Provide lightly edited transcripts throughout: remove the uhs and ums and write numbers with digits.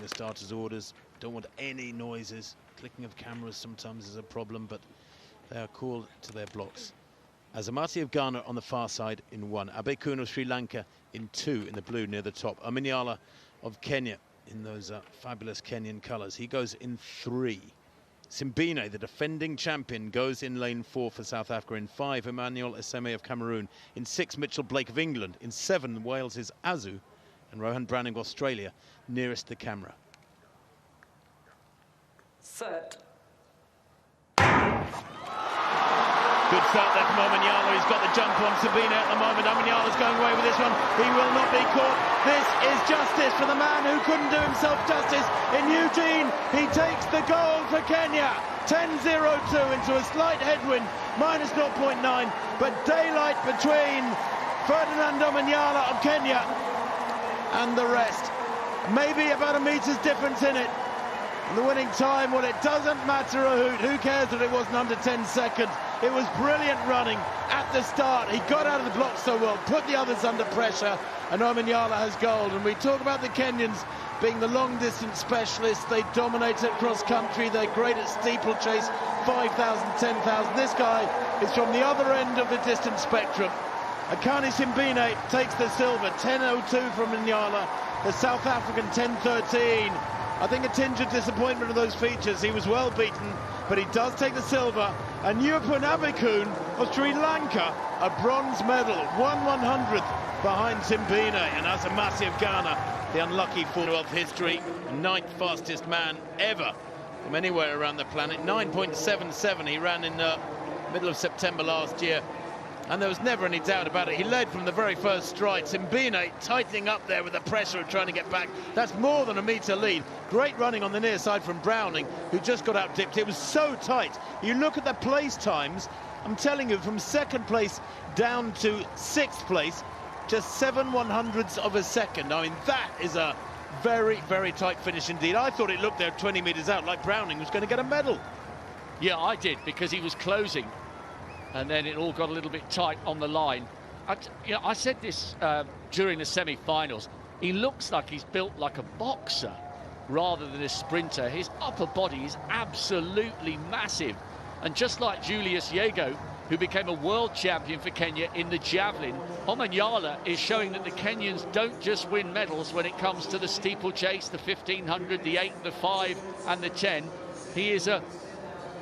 the starter's orders. Don't want any noises. Clicking of cameras sometimes is a problem, but they are called to their blocks. Azamati of Ghana on the far side in 1. Abekun of Sri Lanka in 2 in the blue near the top. Omanyala of Kenya in those fabulous Kenyan colours. He goes in 3. Simbine, the defending champion, goes in lane 4 for South Africa. In 5, Emmanuel Eseme of Cameroon. In 6, Mitchell Blake of England. In 7, Wales' Azu. And Rohan Browning of Australia nearest the camera. Set. Good start there from Omanyala. He's got the jump on Sabina at the moment. Omanyala's going away with this one. He will not be caught. This is justice for the man who couldn't do himself justice in Eugene. He takes the goal for Kenya. 10-0-2 into a slight headwind, minus 0.9. But daylight between Ferdinand Omanyala of Kenya and the rest. Maybe about a meter's difference in it. And the winning time, well, it doesn't matter a hoot. Who cares that it wasn't under 10 seconds? It was brilliant running at the start. He got out of the block so well, put the others under pressure, and Omanyala has gold. And we talk about the Kenyans being the long-distance specialists. They dominate at cross-country. They're great at steeplechase, 5,000, 10,000. This guy is from the other end of the distance spectrum. Akani Simbine takes the silver, 10.02 from Omanyala. The South African 10.13. I think a tinge of disappointment of those features. He was well beaten, but he does take the silver. And Nyupun Abekun of Sri Lanka, a bronze medal, 1/100th behind Simbine. And Azamati of Ghana, the unlucky Commonwealth history, 9th fastest man ever from anywhere around the planet. 9.77 he ran in the middle of September last year. And there was never any doubt about it. He led from the very first stride. Simbine tightening up there with the pressure of trying to get back. That's more than a metre lead. Great running on the near side from Browning, who just got out-dipped. It was so tight. You look at the place times, I'm telling you, from 2nd place down to 6th place, just 7/100ths of a second. I mean, that is a very, very tight finish indeed. I thought it looked there 20 metres out, like Browning was going to get a medal. Yeah, I did, because he was closing. And then it all got a little bit tight on the line. I said this during the semi-finals. He looks like he's built like a boxer rather than a sprinter. His upper body is absolutely massive. And just like Julius Yego, who became a world champion for Kenya in the javelin, Omanyala is showing that the Kenyans don't just win medals when it comes to the steeplechase, the 1500, the 8, the 5 and the 10. He is a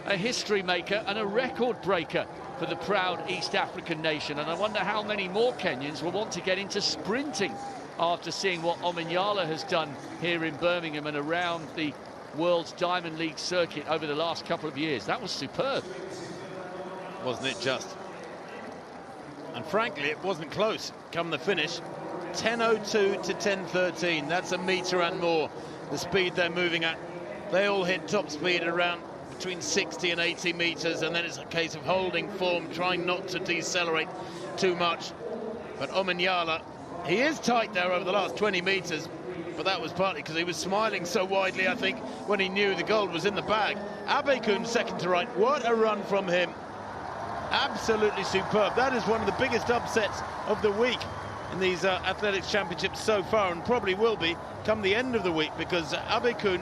history maker and a record breaker for the proud East African nation. And I wonder how many more Kenyans will want to get into sprinting after seeing what Omanyala has done here in Birmingham and around the World's Diamond League circuit over the last couple of years. That was superb. Wasn't it just? And frankly, it wasn't close come the finish. 10.02 to 10.13. That's a metre and more, the speed they're moving at. They all hit top speed around between 60 and 80 metres, and then it's a case of holding form, trying not to decelerate too much. But Omanyala, he is tight there over the last 20 metres, but that was partly because he was smiling so widely, I think, when he knew the gold was in the bag. Abekun second to right. What a run from him. Absolutely superb. That is one of the biggest upsets of the week in these athletics championships so far, and probably will be come the end of the week, because Abekun,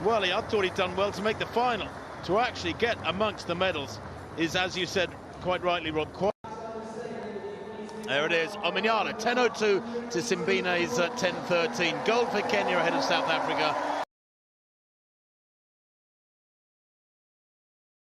well, I thought he'd done well to make the final. To actually get amongst the medals is, as you said quite rightly, Rob, there it is, Omanyala, 10.02 to Simbine's 10.13. Gold for Kenya ahead of South Africa.